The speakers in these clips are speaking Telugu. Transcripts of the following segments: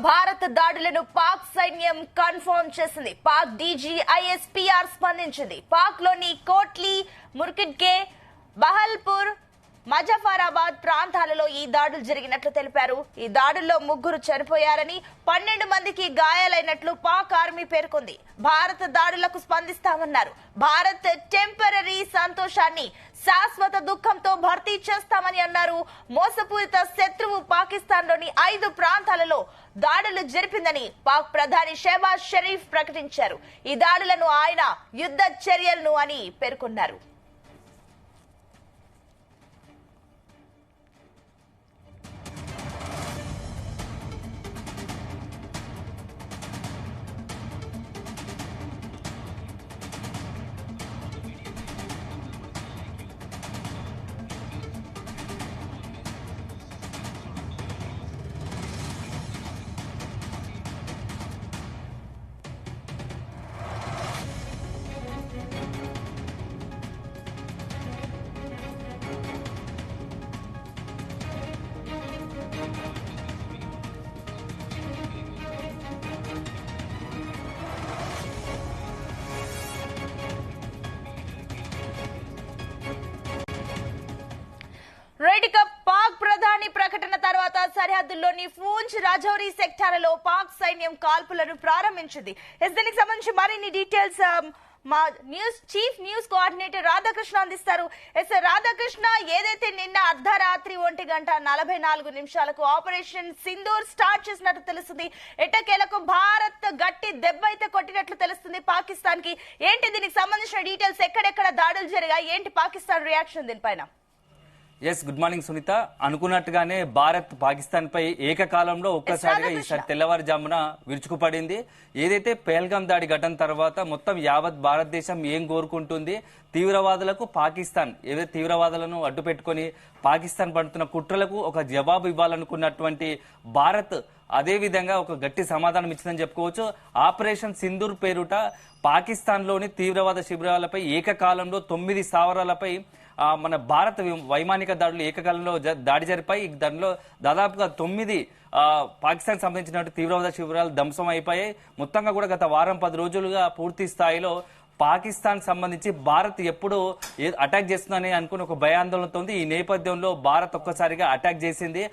భారత్ దాడులను పాక్ సైన్యం కన్ఫర్మ్ చేసింది. పాక్ డీజీ ఐఎస్పీఆర్ స్పందించింది. పాక్ లోని కోట్లీ, ముర్కిడ్కే, బహల్పూర్, మజఫరాబాద్ ప్రాంతాలలో ఈ దాడులు జరిగినట్లు తెలిపారు. ఈ దాడుల్లో 3 చనిపోయారని, 12 మందికి గాయాలైనట్లు పాక్ ఆర్మీ పేర్కొంది. భారత దాడులకు స్పందిస్తామన్నారు. భారత్ టెంపరరీ సంతోషాన్ని శాశ్వత దుఃఖంతో భర్తీ చేస్తామని అన్నారు. మోసపూరిత శత్రువు పాకిస్తాన్ లోని 5 ప్రాంతాలలో దాడులు జరిపిందని పాక్ ప్రధాని షెహబాజ్ షరీఫ్ ప్రకటించారు. ఈ దాడులను ఆయన యుద్ధ చర్యలను అని పేర్కొన్నారు. పాక్ ప్రధాని ప్రకటన తర్వాత సరిహద్దుల్లోని పూంచ్, రజౌరి సెక్టార్లలో పాక్ సైన్యం కాల్పులను ప్రారంభించింది. దీనికి సంబంధించి మరిన్ని డీటెయిల్స్ మా చీఫ్ న్యూస్ కోఆర్డినేటర్ రాధాకృష్ణ అందిస్తారు. రాధాకృష్ణ, ఏదైతే నిన్న అర్ధరాత్రి 1:44 ఆపరేషన్ సింధూర్ స్టార్ట్ చేసినట్టు తెలుస్తుంది. ఎట్టకేలకు భారత్ గట్టి దెబ్బ అయితే కొట్టినట్లు తెలుస్తుంది పాకిస్తాన్ కి. ఏంటి దీనికి సంబంధించిన డీటెయిల్స్? ఎక్కడెక్కడ దాడులు జరిగాయి? ఏంటి పాకిస్తాన్ రియాక్షన్ దీనిపైన? Good morning Sunitha. అనుకున్నట్టుగానే భారత్ పాకిస్తాన్ పై ఏకకాలంలో ఒక్కసారిగా ఈసారి తెల్లవారుజామున విరుచుకుపడింది. ఏదైతే పెహల్గాం దాడి ఘటన తర్వాత మొత్తం యావత్ భారతదేశం ఏం కోరుకుంటుంది, తీవ్రవాదులకు పాకిస్తాన్ ఏదైతే తీవ్రవాదులను అడ్డు పెట్టుకుని పాకిస్తాన్ పడుతున్న కుట్రలకు ఒక జవాబు ఇవ్వాలనుకున్నటువంటి భారత్ అదే విధంగా ఒక గట్టి సమాధానం ఇచ్చిందని చెప్పుకోవచ్చు. ఆపరేషన్ సింధూర్ పేరుట పాకిస్తాన్ లోని తీవ్రవాద శిబిరాలపై ఏకకాలంలో 9 స్థావరాలపై మన భారత వైమానిక దాడులు ఏకకాలంలో దాడి జరిపాయి. దానిలో దాదాపుగా 9 పాకిస్తాన్ సంబంధించిన తీవ్రవాద శిబిరాలు ధ్వంసం అయిపోయాయి. మొత్తంగా కూడా గత వారం 10 రోజులుగా పూర్తి స్థాయిలో పాకిస్తాన్ సంబంధించి భారత్ ఎప్పుడు అటాక్ చేస్తుందని అనుకుని ఒక భయాందోళనతో ఉంది. ఈ నేపథ్యంలో భారత్ ఒక్కసారిగా అటాక్ చేసింది.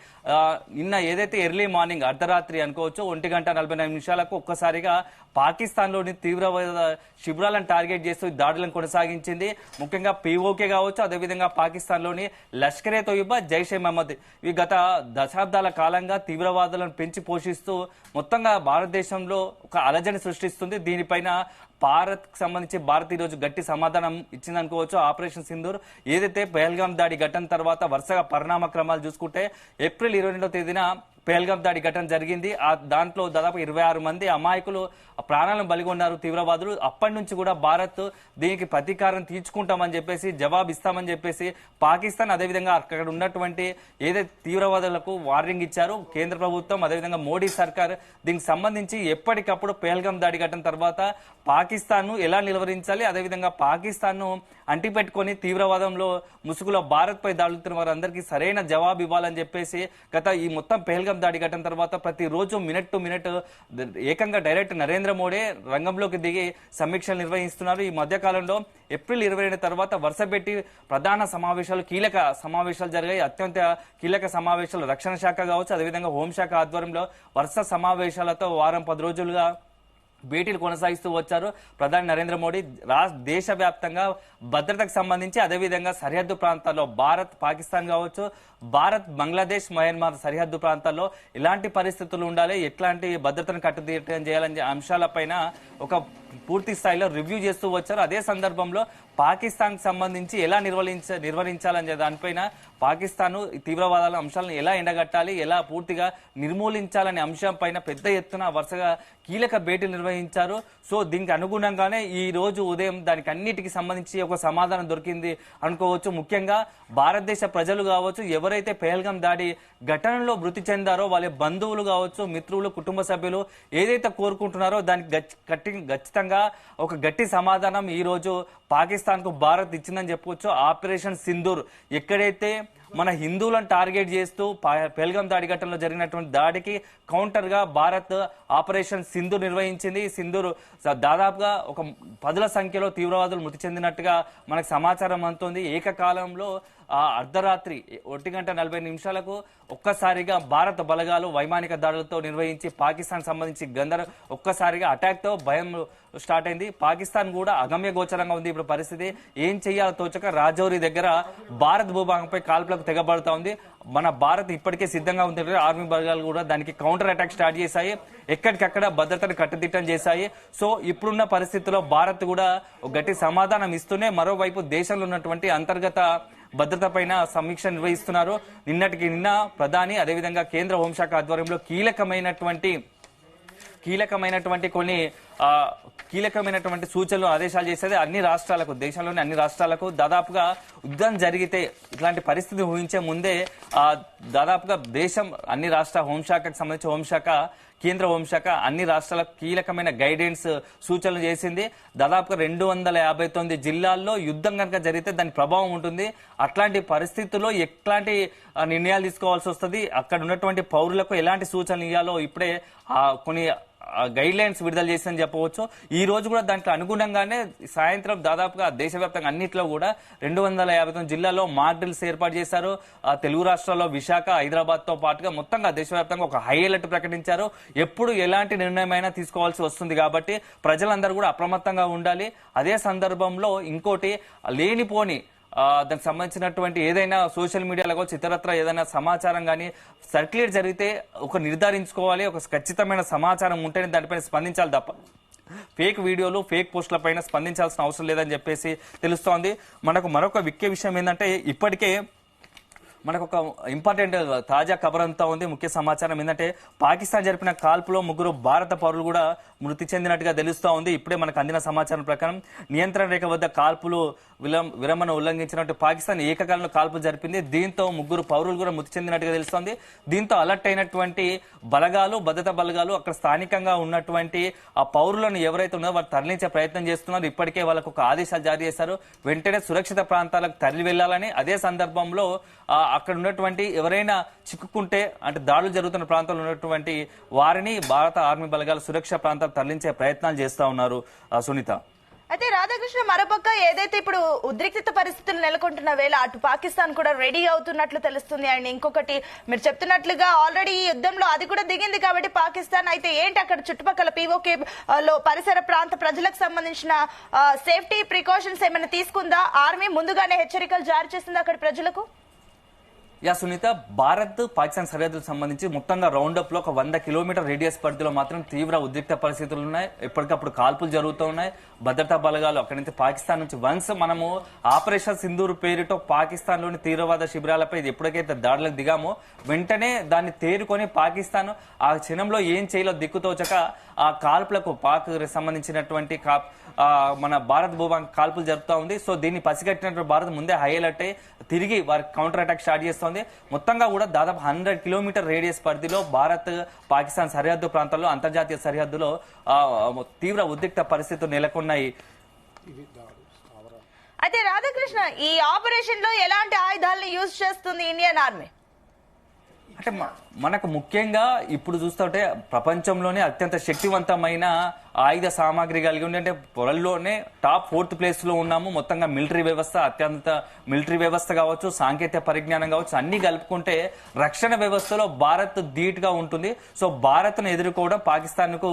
నిన్న ఏదైతే ఎర్లీ మార్నింగ్ అర్ధరాత్రి అనుకోవచ్చు 1:45 ఒక్కసారిగా పాకిస్తాన్ లోని తీవ్రవాద శిబిరాలను టార్గెట్ చేస్తూ దాడులను కొనసాగించింది. ముఖ్యంగా పీఓకే కావచ్చు, అదేవిధంగా పాకిస్తాన్ లోని లష్కరే తోయిబా, జైషే మహమ్మద్ ఇవి గత దశాబ్దాల కాలంగా తీవ్రవాదులను పెంచి పోషిస్తూ మొత్తంగా భారతదేశంలో ఒక అలజడి సృష్టిస్తుంది. దీనిపైన భారత్ సంబంధించి భారత్ ఈ రోజు గట్టి సమాధానం ఇచ్చిందనుకోవచ్చు. ఆపరేషన్ సింధూర్ ఏదైతే పెహల్గాం దాడి ఘటన తర్వాత వరుసగా పరిణామ క్రమాలు చూసుకుంటే ఏప్రిల్ 22వ తేదీన పెహల్గాం దాడి ఘటన జరిగింది. దాంట్లో దాదాపు 26 మంది అమాయకులు ప్రాణాలను బలిగొన్నారు తీవ్రవాదులు. అప్పటి నుంచి కూడా భారత్ దీనికి ప్రతీకారం తీర్చుకుంటామని చెప్పేసి, జవాబు ఇస్తామని చెప్పేసి పాకిస్తాన్ అదేవిధంగా అక్కడ ఉన్నటువంటి ఏదైతే తీవ్రవాదులకు వార్నింగ్ ఇచ్చారు కేంద్ర ప్రభుత్వం, అదేవిధంగా మోడీ సర్కార్. దీనికి సంబంధించి ఎప్పటికప్పుడు పెహల్గాం దాడి ఘటన తర్వాత పాకిస్తాన్ ను ఎలా నిలువరించాలి, అదేవిధంగా పాకిస్తాన్ ను అంటిపెట్టుకుని తీవ్రవాదంలో ముసుగులో భారత్ పై దాడుతున్న వారందరికీ సరైన జవాబు ఇవ్వాలని చెప్పేసి గత ఈ మొత్తం పెహల్గాం దాడి ఘటన తర్వాత ప్రతిరోజు మినిట్ టు మినిట్ ఏకంగా డైరెక్ట్ నరేంద్ర మోడీ రంగంలోకి దిగి సమీక్షలు నిర్వహిస్తున్నారు. ఈ మధ్య కాలంలో ఏప్రిల్ 22 తర్వాత వరుసపెట్టి ప్రధాన సమావేశాలు, కీలక సమావేశాలు జరిగాయి. అత్యంత కీలక సమావేశాలు రక్షణ శాఖ కావచ్చు, అదేవిధంగా హోంశాఖ ఆధ్వర్యంలో వరుస సమావేశాలతో వారం 10 రోజులుగా భేటీలు కొనసాగిస్తూ వచ్చారు ప్రధాని నరేంద్ర మోడీ. దేశవ్యాప్తంగా భద్రతకు సంబంధించి అదేవిధంగా సరిహద్దు ప్రాంతాల్లో భారత్ పాకిస్తాన్ కావచ్చు, భారత్ బంగ్లాదేశ్ మయన్మార్ సరిహద్దు ప్రాంతాల్లో ఎలాంటి పరిస్థితులు ఉండాలి, ఎట్లాంటి భద్రతను కట్టుదిట్టం చేయాలనే అంశాలపైన ఒక పూర్తి స్థాయిలో రివ్యూ చేస్తూ వచ్చారు. అదే సందర్భంలో పాకిస్తాన్ కి సంబంధించి ఎలా నిర్వహించాలనే దానిపైన పాకిస్తాన్ తీవ్రవాదాల అంశాలను ఎలా ఎండగట్టాలి, ఎలా పూర్తిగా నిర్మూలించాలనే అంశం పైన పెద్ద ఎత్తున వరుసగా కీలక భేటీలు నిర్వహించారు. సో దీనికి అనుగుణంగానే ఈ రోజు ఉదయం దానికి అన్నిటికీ సంబంధించి ఒక సమాధానం దొరికింది అనుకోవచ్చు. ముఖ్యంగా భారతదేశ ప్రజలు కావచ్చు, ఎవరైతే పెహల్గాం దాడి ఘటనలో మృతి చెందారో వాళ్ళ బంధువులు కావచ్చు, మిత్రులు, కుటుంబ సభ్యులు ఏదైతే కోరుకుంటున్నారో దానికి ఖచ్చితంగా ఒక గట్టి సమాధానం ఈ రోజు పాకిస్తాన్ కు భారత్ ఇచ్చిందని చెప్పుకోవచ్చు. ఆపరేషన్ సింధూర్ ఎక్కడైతే మన హిందువులను టార్గెట్ చేస్తూ పెహల్గాం దాడి ఘటనలో జరిగినటువంటి దాడికి కౌంటర్ గా భారత్ ఆపరేషన్ సింధూర్ నిర్వహించింది. సింధూర్ దాదాపుగా ఒక 10ల సంఖ్యలో తీవ్రవాదులు మృతి చెందినట్టుగా మనకు సమాచారం అందుతోంది. ఏకకాలంలో అర్ధరాత్రి 1:40 ఒక్కసారిగా భారత బలగాలు వైమానిక దాడులతో నిర్వహించి పాకిస్తాన్ సంబంధించి ఒక్కసారిగా అటాక్ తో భయం స్టార్ట్ అయింది. పాకిస్తాన్ కూడా అగమ్య గోచరంగా ఉంది ఇప్పుడు పరిస్థితి. ఏం చెయ్యాలో తోచక రాజౌరి దగ్గర భారత్ భూభాగంపై కాల్పులకు తెగబడుతా ఉంది. మన భారత్ ఇప్పటికే సిద్ధంగా ఉంది. ఆర్మీ బలగాలు కూడా దానికి కౌంటర్ అటాక్ స్టార్ట్ చేశాయి. ఎక్కడికక్కడ భద్రతను కట్టుదిట్టం చేశాయి. సో ఇప్పుడున్న పరిస్థితుల్లో భారత్ కూడా గట్టి సమాధానం ఇస్తూనే మరోవైపు దేశంలో ఉన్నటువంటి అంతర్గత భద్రత పైన సమీక్ష నిర్వహిస్తున్నారు. నిన్న ప్రధాని అదేవిధంగా కేంద్ర హోంశాఖ ఆధ్వర్యంలో కీలకమైనటువంటి సూచనలు ఆదేశాలు చేసేది అన్ని రాష్ట్రాలకు, దేశంలోని అన్ని రాష్ట్రాలకు. దాదాపుగా యుద్ధం జరిగితే ఇట్లాంటి పరిస్థితి ఊహించే ముందే దాదాపుగా దేశం అన్ని రాష్ట్ర హోంశాఖకు సంబంధించి కేంద్ర హోంశాఖ అన్ని రాష్ట్రాలకు కీలకమైన గైడెన్స్ సూచనలు చేసింది. దాదాపుగా 259 జిల్లాల్లో యుద్ధం కనుక జరిగితే దాని ప్రభావం ఉంటుంది. అట్లాంటి పరిస్థితుల్లో ఎట్లాంటి నిర్ణయాలు తీసుకోవాల్సి వస్తుంది, అక్కడ ఉన్నటువంటి పౌరులకు ఎలాంటి సూచనలు ఇవ్వాలో ఇప్పుడే కొన్ని గైడ్ లైన్స్ విడుదల చేసిందని చెప్పవచ్చు. ఈ రోజు కూడా దాంట్లో అనుగుణంగానే సాయంత్రం దాదాపుగా దేశవ్యాప్తంగా అన్నింటిలో కూడా 259 జిల్లాల్లో మాక్ డ్రిల్స్ ఏర్పాటు చేశారు. తెలుగు రాష్ట్రాల్లో విశాఖ, హైదరాబాద్ తో పాటుగా మొత్తంగా దేశవ్యాప్తంగా ఒక హై అలర్ట్ ప్రకటించారు. ఎప్పుడు ఎలాంటి నిర్ణయమైనా తీసుకోవాల్సి వస్తుంది కాబట్టి ప్రజలందరూ కూడా అప్రమత్తంగా ఉండాలి. అదే సందర్భంలో ఇంకోటి లేనిపోని దానికి సంబంధించినటువంటి ఏదైనా సోషల్ మీడియాలో కావచ్చు ఇతరత్ర ఏదైనా సమాచారం కానీ సర్క్యులేట్ జరిగితే ఒక నిర్ధారించుకోవాలి. ఒక ఖచ్చితమైన సమాచారం ఉంటేనే దానిపైన స్పందించాలి తప్ప ఫేక్ వీడియోలు, ఫేక్ పోస్టుల పైన స్పందించాల్సిన అవసరం లేదని చెప్పేసి తెలుస్తోంది. మనకు మరొక ముఖ్య విషయం ఏంటంటే ఇప్పటికే మనకు ఒక ఇంపార్టెంట్ తాజా ఖబర్ అంతా ఉంది. ముఖ్య సమాచారం ఏంటంటే పాకిస్తాన్ జరిపిన కాల్పులో 3 భారత పౌరులు కూడా మృతి చెందినట్టుగా తెలుస్తూ ఉంది. ఇప్పుడే మనకు అందిన సమాచారం ప్రకారం నియంత్రణ రేఖ వద్ద కాల్పులు విరమణ ఉల్లంఘించినట్టు పాకిస్తాన్ ఏకకాలంలో కాల్పులు జరిపింది. దీంతో 3 పౌరులు కూడా మృతి చెందినట్టుగా తెలుస్తోంది. దీంతో అలర్ట్ అయినటువంటి బలగాలు, భద్రతా బలగాలు అక్కడ స్థానికంగా ఉన్నటువంటి ఆ పౌరులను ఎవరైతే ఉన్నారో వారు తరలించే ప్రయత్నం చేస్తున్నారు. ఇప్పటికే వాళ్ళకు ఒక ఆదేశాలు జారీ చేశారు, వెంటనే సురక్షిత ప్రాంతాలకు తరలి వెళ్లాలని. అదే సందర్భంలో అక్కడ ఉన్నటువంటి ఎవరైనా చిక్కుకుంటే అంటే దాడులు జరుగుతున్న ప్రాంతంలో ఉన్నటువంటి వారిని భారత ఆర్మీ బలగాలు సురక్షిత ప్రాంతాలకు తరలించే ప్రయత్నాలు చేస్తా ఉన్నారు. సునీత, అయితే రాధాకృష్ణ మరోపక్క ఏదైతే ఇప్పుడు ఉద్రిక్తత పరిస్థితులు నెలకొంటున్న వేళ అటు పాకిస్తాన్ కూడా రెడీ అవుతున్నట్లు తెలుస్తుంది. అండ్ ఇంకొకటి మీరు చెప్తున్నట్లుగా ఆల్రెడీ ఈ యుద్ధంలో అది కూడా దిగింది కాబట్టి పాకిస్తాన్. అయితే ఏంటి అక్కడ చుట్టుపక్కల పీఓకే లో పరిసర ప్రాంత ప్రజలకు సంబంధించిన సేఫ్టీ ప్రికాషన్స్ ఏమైనా తీసుకుందా? ఆర్మీ ముందుగానే హెచ్చరికలు జారీ చేసిందా అక్కడ ప్రజలకు? సునీత, భారత్ పాకిస్తాన్ సరిహద్దులకు సంబంధించి మొత్తంగా రౌండప్ లో ఒక 100 కిలోమీటర్ రేడియస్ పరిధిలో మాత్రం తీవ్ర ఉద్రిక్త పరిస్థితులు ఉన్నాయి. ఎప్పటికప్పుడు కాల్పులు జరుగుతూ ఉన్నాయి. భద్రతా బలగాలు అక్కడి నుంచి పాకిస్తాన్ నుంచి వన్స్ మనము ఆపరేషన్ సింధూర్ పేరుతో పాకిస్తాన్ లోని తీవ్రవాద శిబిరాలపై ఎప్పటికైతే దాడులకు దిగామో వెంటనే దాన్ని తేరుకొని పాకిస్తాన్ ఆ క్షణంలో ఏం చేయాలో దిక్కుతోచక ఆ కాల్పులకు పాక్ సంబంధించినటువంటి మన భారత్ భూభాగం కాల్పులు జరుపుతా ఉంది. సో దీన్ని పసిగట్టినటువంటి భారత్ ముందే హై అలర్ట్ అయి తిరిగి వారి కౌంటర్ అటాక్ స్టార్ట్ చేస్తోంది. మొత్తంగా కూడా దాదాపు 100 కిలోమీటర్ రేడియస్ పరిధిలో భారత్ పాకిస్తాన్ సరిహద్దు ప్రాంతాల్లో అంతర్జాతీయ సరిహద్దులో తీవ్ర ఉద్రిక్త పరిస్థితులు నెలకొన్నాయి. అయితే రాధాకృష్ణ, ఈ ఆపరేషన్ లో ఎలాంటి ఆయుధాలను యూజ్ చేస్తుంది ఇండియన్ ఆర్మీ? అంటే మనకు ముఖ్యంగా ఇప్పుడు చూస్తుంటే ప్రపంచంలోనే అత్యంత శక్తివంతమైన ఆయుధ సామాగ్రి కలిగి ఉంది. అంటే పొరల్లోనే టాప్ 4th ప్లేస్ లో ఉన్నాము. మొత్తంగా మిలిటరీ వ్యవస్థ, అత్యంత మిలిటరీ వ్యవస్థ కావచ్చు, సాంకేతిక పరిజ్ఞానం కావచ్చు, అన్ని కలుపుకుంటే రక్షణ వ్యవస్థలో భారత్ ధీటుగా ఉంటుంది. సో భారత్ ను ఎదుర్కోవడం పాకిస్తాన్ కు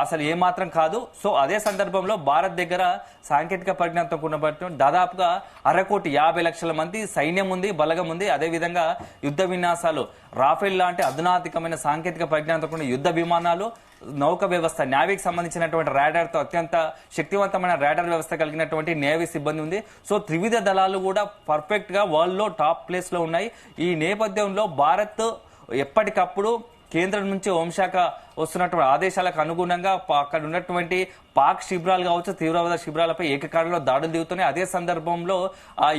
అసలు ఏమాత్రం కాదు. సో అదే సందర్భంలో భారత్ దగ్గర సాంకేతిక పరిజ్ఞానంతో కూడిన దాదాపుగా 1,50,00,000 లక్షల మంది సైన్యం ఉంది, బలగం ఉంది. అదేవిధంగా యుద్ధ విన్యాసాలు, రాఫెల్ లాంటి అధునాతికమైన సాంకేతిక పరిజ్ఞానంతో కూడిన యుద్ధ విమానాలు, నౌక వ్యవస్థ, నేవీకి సంబంధించినటువంటి రాడార్ తో అత్యంత శక్తివంతమైన రాడార్ వ్యవస్థ కలిగినటువంటి నేవీ సిబ్బంది ఉంది. సో త్రివిధ దళాలు కూడా పర్ఫెక్ట్ గా వరల్డ్ లో టాప్ ప్లేస్ లో ఉన్నాయి. ఈ నేపథ్యంలో భారత్ ఎప్పటికప్పుడు కేంద్రం నుంచి హోంశాఖ వస్తున్నటువంటి ఆదేశాలకు అనుగుణంగా అక్కడ ఉన్నటువంటి పాక్ శిబిరాలు కావచ్చు, తీవ్రవాద శిబిరాలపై ఏకకాలంలో దాడులు దిగుతున్నాయి. అదే సందర్భంలో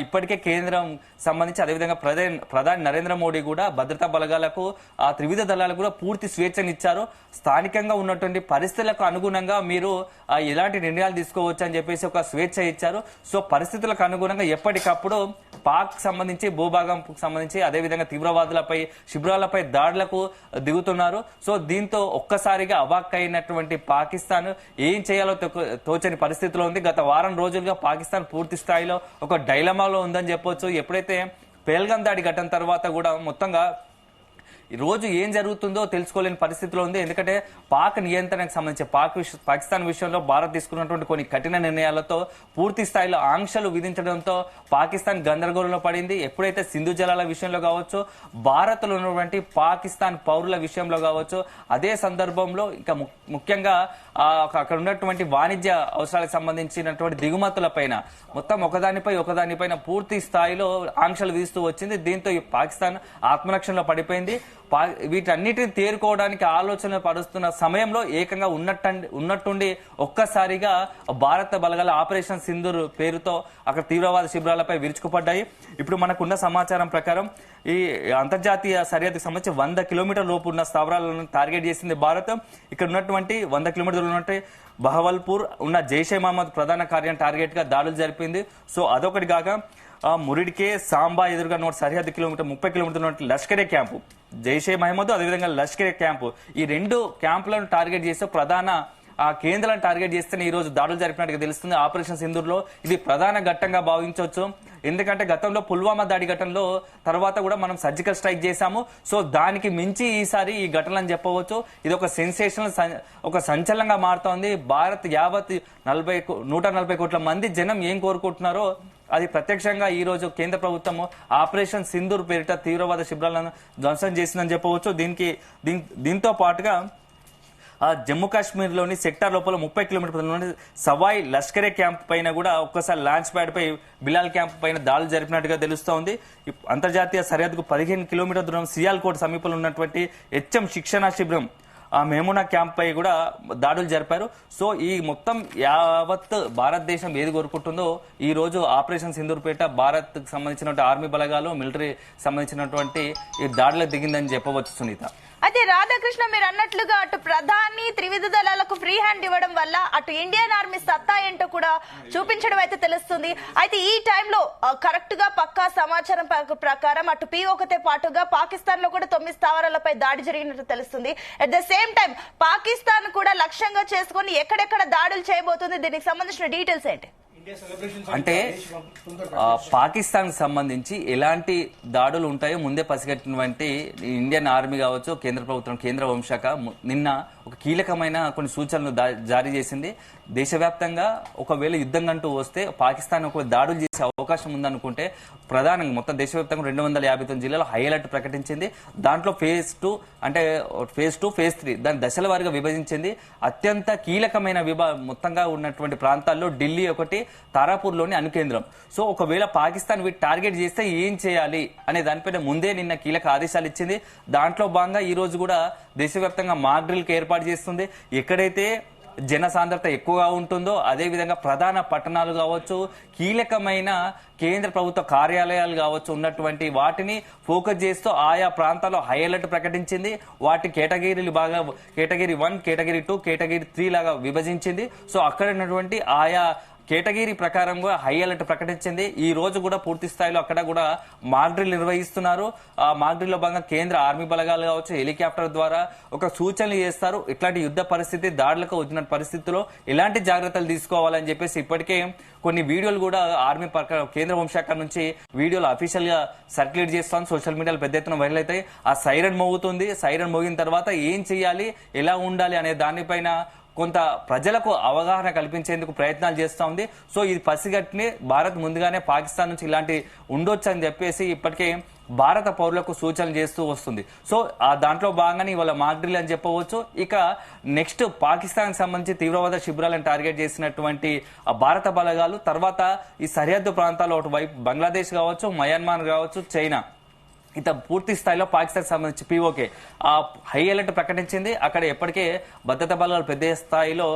ఇప్పటికే కేంద్రం సంబంధించి అదేవిధంగా ప్రధాని నరేంద్ర మోడీ కూడా భద్రతా బలగాలకు ఆ త్రివిధ దళాలకు కూడా పూర్తి స్వేచ్ఛనిచ్చారు. స్థానికంగా ఉన్నటువంటి పరిస్థితులకు అనుగుణంగా మీరు ఎలాంటి నిర్ణయాలు తీసుకోవచ్చు అని చెప్పేసి ఒక స్వేచ్ఛ ఇచ్చారు. సో పరిస్థితులకు అనుగుణంగా ఎప్పటికప్పుడు పాక్ సంబంధించి భూభాగం సంబంధించి అదేవిధంగా తీవ్రవాదులపై శిబిరాలపై దాడులకు దిగుతున్నారు. సో దీంతో ఒక్కసారిగా అవాక్కైనటువంటి పాకిస్తాన్ ఏం చేయాలో తోచని పరిస్థితిలో ఉంది. గత వారం రోజులుగా పాకిస్తాన్ పూర్తి స్థాయిలో ఒక డైలమాలో ఉందని చెప్పొచ్చు. ఎప్పుడైతే పేల్గాం దాడి ఘటన తర్వాత కూడా మొత్తంగా ఈ రోజు ఏం జరుగుతుందో తెలుసుకోలేని పరిస్థితిలో ఉంది. ఎందుకంటే పాక్ నియంత్రణకు సంబంధించి పాకిస్తాన్ విషయంలో భారత్ తీసుకున్నటువంటి కొన్ని కఠిన నిర్ణయాలతో పూర్తి స్థాయిలో ఆంక్షలు విధించడంతో పాకిస్తాన్ గందరగోళంలో పడింది. ఎప్పుడైతే సింధు జలాల విషయంలో కావచ్చు, భారత్లో ఉన్నటువంటి పాకిస్తాన్ పౌరుల విషయంలో కావచ్చు, అదే సందర్భంలో ఇక ముఖ్యంగా అక్కడ ఉన్నటువంటి వాణిజ్య అవసరాలకు సంబంధించినటువంటి దిగుమతులపైన మొత్తం ఒకదానిపైన పూర్తి స్థాయిలో ఆంక్షలు విధిస్తూ వచ్చింది. దీంతో ఈ పాకిస్తాన్ ఆత్మరక్షణలో పడిపోయింది. వీటన్నిటిని తేరుకోవడానికి ఆలోచన పరుస్తున్న సమయంలో ఏకంగా ఉన్నట్టుండి ఒక్కసారిగా భారత బలగాల ఆపరేషన్ సింధూర్ పేరుతో అక్కడ తీవ్రవాద శిబిరాలపై విరుచుకుపడ్డాయి. ఇప్పుడు మనకున్న సమాచారం ప్రకారం ఈ అంతర్జాతీయ సరిహద్దుకు సంబంధించి 100 కిలోమీటర్ల లోపు ఉన్న స్థావరాలను టార్గెట్ చేసింది భారత్. ఇక్కడ ఉన్నటువంటి 100 కిలోమీటర్లు ఉన్నట్టు బహవల్పూర్ ఉన్న జైషే మహమ్మద్ ప్రధాన కార్యాలయం టార్గెట్ గా దాడులు జరిపింది. సో అదొకటి కాగా మురిడికే సాంబా ఎదురుగా సరిహద్దు 30 కిలోమీటర్ల లష్కరే క్యాంపు, జైషే మహమ్మద్ అదేవిధంగా లష్కరే క్యాంపు, ఈ 2 క్యాంపులను టార్గెట్ చేస్తే ప్రధాన కేంద్రాలను టార్గెట్ చేస్తేనే ఈ రోజు దాడులు జరిపినట్టుగా తెలుస్తుంది. ఆపరేషన్ సింధూర్ లో ఇది ప్రధాన ఘట్టంగా భావించవచ్చు. ఎందుకంటే గతంలో పుల్వామా దాడి ఘటనలో తర్వాత కూడా మనం సర్జికల్ స్ట్రైక్ చేశాము. సో దానికి మించి ఈసారి ఈ ఘటనలని చెప్పవచ్చు. ఇది ఒక సెన్సేషనల్, ఒక సంచలనంగా మారుతోంది. భారత్ యావత్ 140 కోట్ల మంది జనం ఏం కోరుకుంటున్నారో అది ప్రత్యక్షంగా ఈ రోజు కేంద్ర ప్రభుత్వం ఆపరేషన్ సింధూర్ పేరిట తీవ్రవాద శిబిరాలను ధ్వంసం చేసిందని చెప్పవచ్చు. దీంతో పాటుగా జమ్మూ కాశ్మీర్ లోని సెక్టార్ లోపల 30 కిలోమీటర్ల సవాయ్ లష్కరే క్యాంప్ పైన కూడా ఒక్కసారి లాంచ్ ప్యాడ్ పై బిలాల్ క్యాంప్ పైన దాడులు జరిపినట్టుగా తెలుస్తోంది. అంతర్జాతీయ సరిహద్దుకు 15 కిలోమీటర్ల దూరం సియాల్కోట్ సమీపంలో ఉన్నటువంటి హెచ్ఎం శిక్షణ శిబిరం మెహమునా క్యాంప్ పై కూడా దాడులు జరిపారు. సో ఈ మొత్తం యావత్ భారతదేశం ఏది కోరుకుంటుందో ఈ రోజు ఆపరేషన్ సింధూర్ పేట భారత్ కు సంబంధించినటువంటి ఆర్మీ బలగాలు, మిలిటరీ సంబంధించినటువంటి ఈ దాడులకు దిగిందని చెప్పవచ్చు సునీత. అయితే రాధాకృష్ణ మీరు అన్నట్లుగా అటు ప్రధాని త్రివిధ దళాలకు ఫ్రీ హ్యాండ్ ఇవ్వడం వల్ల అటు ఇండియన్ ఆర్మీ సత్తా ఏంటో కూడా చూపించడం అయితే తెలుస్తుంది. అయితే ఈ టైంలో కరెక్ట్ గా పక్కా సమాచారం ప్రకారం అటు POKతో పాటుగా పాకిస్తాన్ లో కూడా 9 స్థావరాలపై దాడి జరిగినట్టు తెలుస్తుంది. At the same time Pakistan కూడా లక్ష్యంగా చేసుకుని ఎక్కడెక్కడ దాడులు చేయబోతుంది, దీనికి సంబంధించిన డీటెయిల్స్ ఏంటి? అంటే పాకిస్తాన్ సంబంధించి ఎలాంటి దాడులు ఉంటాయో ముందే పసిగట్టినటువంటి ఇండియన్ ఆర్మీ కావచ్చు, కేంద్ర ప్రభుత్వం, కేంద్ర హోంశాఖ నిన్న ఒక కీలకమైన కొన్ని సూచనలు జారీ చేసింది. దేశవ్యాప్తంగా ఒకవేళ యుద్ధం అంటూ వస్తే పాకిస్తాన్ ఒక దాడులు చేసే అవకాశం ఉందనుకుంటే ప్రధానంగా మొత్తం దేశవ్యాప్తంగా 259 జిల్లాలో హై అలర్ట్ ప్రకటించింది. దాంట్లో ఫేజ్ 2, ఫేజ్ 3 దాని దశల వారీగా విభజించింది. అత్యంత కీలకమైన మొత్తంగా ఉన్నటువంటి ప్రాంతాల్లో ఢిల్లీ ఒకటి, తారాపూర్లోని అణుకేంద్రం. సో ఒకవేళ పాకిస్తాన్ వీటి టార్గెట్ చేస్తే ఏం చేయాలి అనే దానిపైన ముందే నిన్న కీలక ఆదేశాలు ఇచ్చింది. దాంట్లో భాగంగా ఈ రోజు కూడా దేశవ్యాప్తంగా మాక్ డ్రిల్ ఏర్పాటు చేస్తుంది. ఎక్కడైతే జనసాంద్రత ఎక్కువగా ఉంటుందో అదేవిధంగా ప్రధాన పట్టణాలు కావచ్చు, కీలకమైన కేంద్ర ప్రభుత్వ కార్యాలయాలు కావచ్చు ఉన్నటువంటి వాటిని ఫోకస్ చేస్తూ ఆయా ప్రాంతాల్లో హై అలర్ట్ ప్రకటించింది. వాటి కేటగిరీలు బాగా కేటగిరీ 1, కేటగిరీ 2, కేటగిరీ 3 లాగా విభజించింది. సో అక్కడ ఉన్నటువంటి ఆయా కేటగిరీ ప్రకారంగా హై అలర్ట్ ప్రకటించింది. ఈ రోజు కూడా పూర్తి స్థాయిలో అక్కడ కూడా మాక్ డ్రిల్ నిర్వహిస్తున్నారు. ఆ మాక్ డ్రిల్ లో భాగంగా కేంద్ర ఆర్మీ బలగాలు కావచ్చు హెలికాప్టర్ ద్వారా ఒక సూచనలు చేస్తారు. ఇట్లాంటి యుద్ధ పరిస్థితి, దాడులకు వచ్చిన పరిస్థితుల్లో ఎలాంటి జాగ్రత్తలు తీసుకోవాలని చెప్పేసి ఇప్పటికే కొన్ని వీడియోలు కూడా ఆర్మీ కేంద్ర హోంశాఖ నుంచి వీడియోలు అఫీషియల్ గా సర్క్యులేట్ చేస్తాను. సోషల్ మీడియాలో పెద్ద ఎత్తున వైరల్ అవుతాయి. ఆ సైరన్ మోగుతుంది. సైరన్ మోగిన తర్వాత ఏం చేయాలి, ఎలా ఉండాలి అనే దానిపైన కొంత ప్రజలకు అవగాహన కల్పించేందుకు ప్రయత్నాలు చేస్తూ ఉంది. సో ఇది పసిగట్టిని భారత్ ముందుగానే పాకిస్తాన్ నుంచి ఇలాంటి ఉండొచ్చు అని చెప్పేసి ఇప్పటికే భారత పౌరులకు సూచనలు చేస్తూ వస్తుంది. సో ఆ దాంట్లో భాగంగానే ఇవాళ మాక్ డ్రిల్ అని చెప్పవచ్చు. ఇక నెక్స్ట్ పాకిస్తాన్ సంబంధించి తీవ్రవాద శిబిరాలను టార్గెట్ చేసినటువంటి భారత బలగాలు తర్వాత ఈ సరిహద్దు ప్రాంతాల్లో ఒకవైపు బంగ్లాదేశ్ కావచ్చు, మయన్మార్ కావచ్చు, చైనా, ఇత పూర్తి స్థాయిలో పాకిస్తాన్ సంబంధించి పీఓకే హై అలర్ట్ ప్రకటించింది. అక్కడ ఎప్పటికే భద్రతా బలాలు పెద్ద స్థాయిలో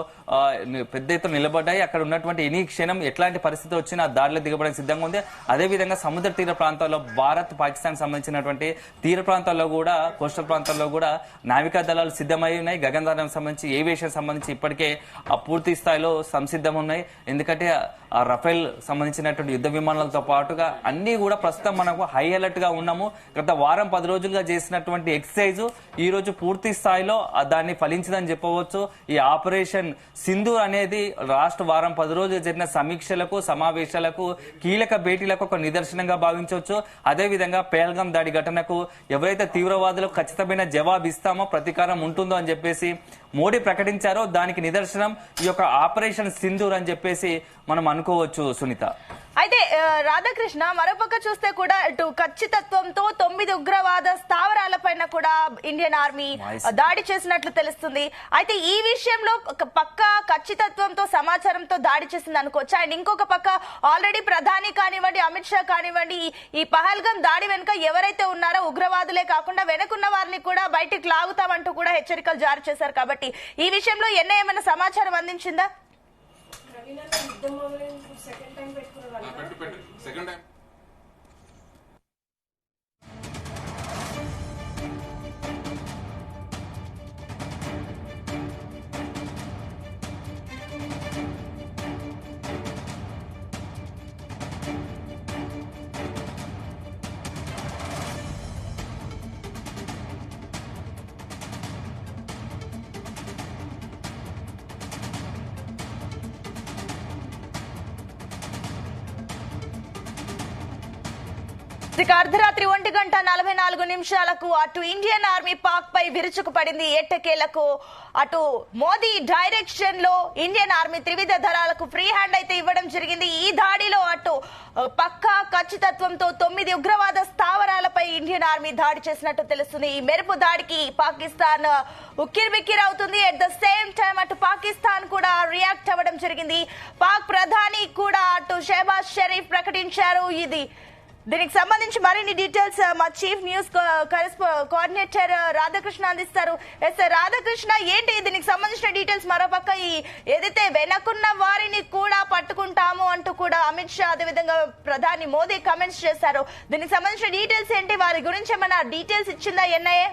పెద్ద ఎత్తున నిలబడ్డాయి. అక్కడ ఉన్నటువంటి ఎనీ క్షణం ఎట్లాంటి పరిస్థితి వచ్చినా దాడిలో దిగబడడానికి సిద్ధంగా ఉంది. అదేవిధంగా సముద్ర తీర ప్రాంతాల్లో భారత్ పాకిస్తాన్ సంబంధించినటువంటి తీర ప్రాంతాల్లో కూడా కోస్టల్ ప్రాంతాల్లో కూడా నావికా దళాలు సిద్ధమై ఉన్నాయి. గగనదానం సంబంధించి ఏవియేషన్ సంబంధించి ఇప్పటికే పూర్తి స్థాయిలో సంసిద్ధం ఉన్నాయి. ఎందుకంటే రఫేల్ సంబంధించినటువంటి యుద్ధ విమానాలతో పాటుగా అన్ని కూడా ప్రస్తుతం మనకు హై అలర్ట్ గా ఉన్నాము. గత వారం 10 రోజులుగా చేసినటువంటి ఎక్సర్సైజ్ ఈ రోజు పూర్తి స్థాయిలో దాన్ని ఫలించదని చెప్పవచ్చు. ఈ ఆపరేషన్ సింధూర్ అనేది రాష్ట్ర వారం 10 రోజులు జరిగిన సమీక్షలకు సమావేశాలకు కీలక భేటీలకు ఒక నిదర్శనంగా భావించవచ్చు. అదేవిధంగా పేల్గాం దాడి ఘటనకు ఎవరైతే తీవ్రవాదులకు ఖచ్చితమైన జవాబు ఇస్తామో ప్రతీకారం ఉంటుందో అని చెప్పేసి మోడీ ప్రకటించారో దానికి నిదర్శనం ఈ యొక్క ఆపరేషన్ సింధూర్ అని చెప్పేసి మనం అనుకోవచ్చు సునీత. అయితే రాధాకృష్ణ మరోపక్క చూస్తే కూడా ఇటు ఖచ్చితత్వంతో 9 ఉగ్రవాద స్థావరాలపైన కూడా ఇండియన్ ఆర్మీ దాడి చేసినట్లు తెలుస్తుంది. అయితే ఈ విషయంలో పక్కా ఖచ్చితత్వంతో సమాచారంతో దాడి చేసింది అనుకోవచ్చు. అండ్ ఇంకొక పక్క ఆల్రెడీ ప్రధాని కానివ్వండి, అమిత్ షా కానివ్వండి, ఈ పహల్గాం దాడి వెనుక ఎవరైతే ఉన్నారో ఉగ్రవాదులే కాకుండా వెనుకున్న వారిని కూడా బయటికి లాగుతామంటూ కూడా హెచ్చరికలు జారీ చేశారు. కాబట్టి ఈ విషయంలో ఏమైనా సమాచారం అందించిందా? సెకండ్ టైం అర్ధరాత్రి 1:44 అటు ఇండియన్ ఆర్మీ పాక్ పై విరుచుకుపడింది. ఎట్టకేలకు అటు మోదీ డైరెక్షన్ లో ఇండియన్ ఆర్మీ త్రివిధ దళాలకు ఫ్రీ హ్యాండ్ అయితే ఇవ్వడం జరిగింది. ఈ దాడిలో అటు పక్కా ఖచ్చితత్వంతో 9 ఉగ్రవాద స్థావరాలపై ఇండియన్ ఆర్మీ దాడి చేసినట్టు తెలుస్తుంది. ఈ మెరుపు దాడికి పాకిస్తాన్ ఉక్కిరిబిక్కిరి అవుతుంది. ఎట్ ద సేమ్ టైం అటు పాకిస్తాన్ కూడా రియాక్ట్ అవ్వడం జరిగింది. పాక్ ప్రధాని కూడా అటు షెహబాజ్ షరీఫ్ ప్రకటించారు. దీనికి సంబంధించి మరిన్ని డీటెయిల్స్ మా చీఫ్ న్యూస్ కోఆర్డినేటర్ రాధాకృష్ణ అందిస్తారు. ఎస్ రాధాకృష్ణ, ఏంటి దీనికి సంబంధించిన డీటెయిల్స్? మరోపక్క ఏదైతే వెనకున్న వారిని కూడా పట్టుకుంటాము అంటూ కూడా అమిత్ షా అదేవిధంగా ప్రధాని మోదీ కామెంట్స్ చేశారు. దీనికి సంబంధించిన డీటెయిల్స్ ఏంటి? వారి గురించి ఏమైనా డీటెయిల్స్ ఇచ్చిందా ఎన్ఐఏ?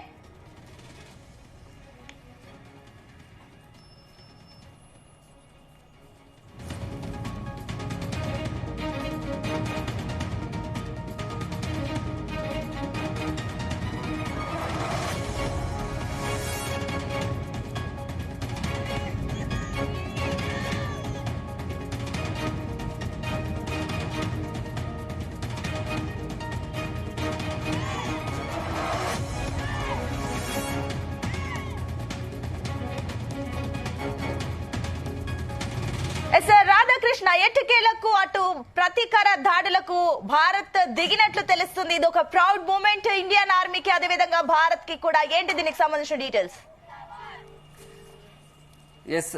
రాధాకృష్ణ, ఎట్టకేలకు అటు ప్రతీకార దాడులకు భారత్ దిగినట్లు తెలుస్తుంది. ఇది ఒక ప్రౌడ్ మూమెంట్ ఇండియన్ ఆర్మీకి అదేవిధంగా భారత్ కి కూడా. ఏంటి దీనికి సంబంధించిన డీటెయిల్స్? ఎస్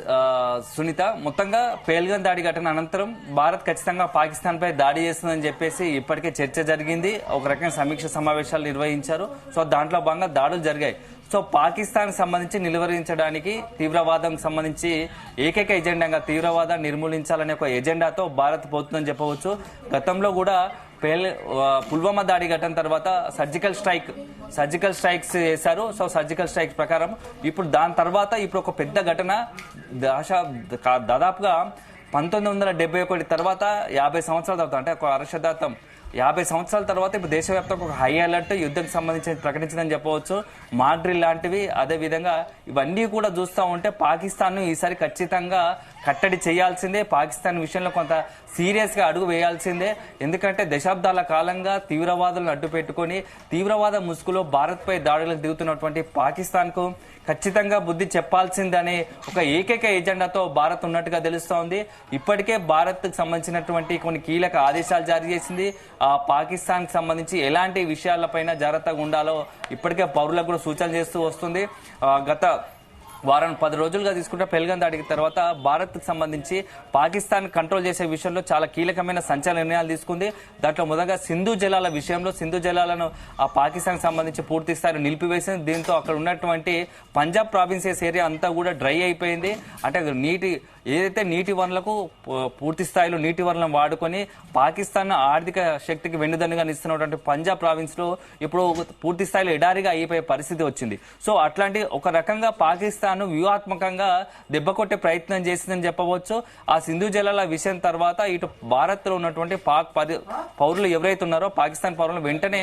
సునీత, మొత్తంగా పేల్గాం దాడి ఘటన అనంతరం భారత్ ఖచ్చితంగా పాకిస్తాన్ పై దాడి చేస్తుందని చెప్పేసి ఇప్పటికే చర్చ జరిగింది. ఒక రకమైన సమీక్ష సమావేశాలు నిర్వహించారు. సో దాంట్లో భాగంగా దాడులు జరిగాయి. సో పాకిస్తాన్ సంబంధించి నిలువరించడానికి తీవ్రవాదం సంబంధించి ఏకైక ఎజెండాగా తీవ్రవాదాన్ని నిర్మూలించాలనే ఒక ఎజెండాతో భారత్ పోతుందని చెప్పవచ్చు. గతంలో కూడా పుల్వామా దాడి ఘటన తర్వాత సర్జికల్ స్ట్రైక్స్ చేశారు. సో సర్జికల్ స్ట్రైక్స్ ప్రకారం ఇప్పుడు దాని తర్వాత ఇప్పుడు ఒక పెద్ద ఘటన దాదాపుగా 1971 తర్వాత 50 సంవత్సరాల తర్వాత, అంటే ఒక అరశతాబ్దం 50 సంవత్సరాల తర్వాత ఇప్పుడు దేశవ్యాప్తంగా ఒక హై అలర్ట్ యుద్ధం సంబంధించి ప్రకటించిందని చెప్పవచ్చు. మాడ్రిల్ లాంటివి, అదేవిధంగా ఇవన్నీ కూడా చూస్తూ ఉంటే పాకిస్తాన్ ఈసారి ఖచ్చితంగా కట్టడి చేయాల్సిందే. పాకిస్తాన్ విషయంలో కొంత సీరియస్ గా అడుగు వేయాల్సిందే. ఎందుకంటే దశాబ్దాల కాలంగా తీవ్రవాదులను అడ్డుపెట్టుకుని తీవ్రవాద ముసుగులో భారత్ పై దాడులకు దిగుతున్నటువంటి పాకిస్తాన్ కు ఖచ్చితంగా బుద్ధి చెప్పాల్సిందనే ఒక ఏకైక ఎజెండాతో భారత్ ఉన్నట్టుగా తెలుస్తోంది. ఇప్పటికే భారత్ కు సంబంధించినటువంటి కొన్ని కీలక ఆదేశాలు జారీ చేసింది. పాకిస్తాన్ కి సంబంధించి ఎలాంటి విషయాలపైన జాగ్రత్తగా ఉండాలో ఇప్పటికే పౌరులకు కూడా సూచనలు చేస్తూ వస్తుంది. గత వారం 10 రోజులుగా తీసుకుంటే పెహల్గాం దాడికి తర్వాత భారత్ కు సంబంధించి పాకిస్తాన్ కంట్రోల్ చేసే విషయంలో చాలా కీలకమైన సంచలన నిర్ణయాలు తీసుకుంది. దాంట్లో మొదటగా సింధు జలాల విషయంలో సింధు జలాలను ఆ పాకిస్తాన్ సంబంధించి పూర్తి స్థాయిలో నిలిపివేసింది. దీంతో అక్కడ ఉన్నటువంటి పంజాబ్ ప్రావిన్సెస్ ఏరియా అంతా కూడా డ్రై అయిపోయింది. అంటే ఏదైతే నీటి వనరులకు పూర్తి స్థాయిలో నీటి వనరులను వాడుకొని పాకిస్తాన్ ఆర్థిక శక్తికి వెన్నుదన్నుగా నిస్తున్నటువంటి పంజాబ్ ప్రావిన్స్ లో ఇప్పుడు పూర్తి స్థాయిలో ఎడారిగా అయిపోయే పరిస్థితి వచ్చింది. సో అట్లాంటి ఒక రకంగా పాకిస్తాన్ వ్యూహాత్మకంగా దెబ్బ కొట్టే ప్రయత్నం చేసిందని చెప్పవచ్చు. ఆ సింధు జలాల విషయం తర్వాత ఇటు భారత్ లో ఉన్నటువంటి పాక్ పౌరులు ఎవరైతే ఉన్నారో పాకిస్తాన్ పౌరులు వెంటనే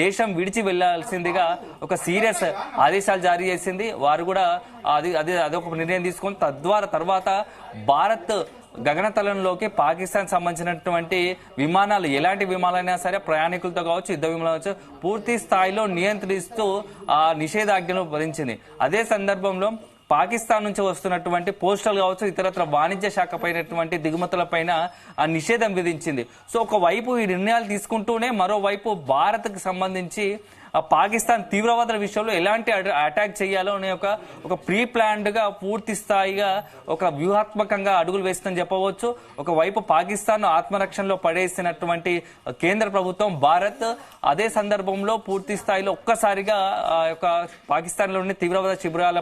దేశం విడిచి వెళ్లాల్సిందిగా ఒక సీరియస్ ఆదేశాలు జారీ చేసింది. వారు కూడా అదొక నిర్ణయం తీసుకొని తద్వారా తర్వాత భారత్ గగనతలంలోకి పాకిస్తాన్ సంబంధించినటువంటి విమానాలు ఎలాంటి విమానాలైనా సరే ప్రయాణికులతో కావచ్చు యుద్ధ విమానాలు కావచ్చు పూర్తి స్థాయిలో నియంత్రిస్తూ ఆ నిషేధాజ్ఞను భరించింది. అదే సందర్భంలో పాకిస్తాన్ నుంచి వస్తున్నటువంటి పోస్టల్ కావచ్చు ఇతరత్ర వాణిజ్య శాఖ పైనటువంటి దిగుమతులపైన ఆ నిషేధం విధించింది. సో ఒకవైపు ఈ నిర్ణయాలు తీసుకుంటూనే మరోవైపు భారత్ కు సంబంధించి పాకిస్తాన్ తీవ్రవాదుల విషయంలో ఎలాంటి అటాక్ చేయాలో అనే ఒక ప్రీ ప్లాన్డ్ గా పూర్తి స్థాయిగా ఒక వ్యూహాత్మకంగా అడుగులు వేస్తుందని చెప్పవచ్చు. ఒకవైపు పాకిస్తాన్ ఆత్మరక్షణలో పడేసినటువంటి కేంద్ర ప్రభుత్వం భారత్ అదే సందర్భంలో పూర్తి స్థాయిలో ఒక్కసారిగా పాకిస్తాన్ లోని తీవ్రవాద శిబిరాల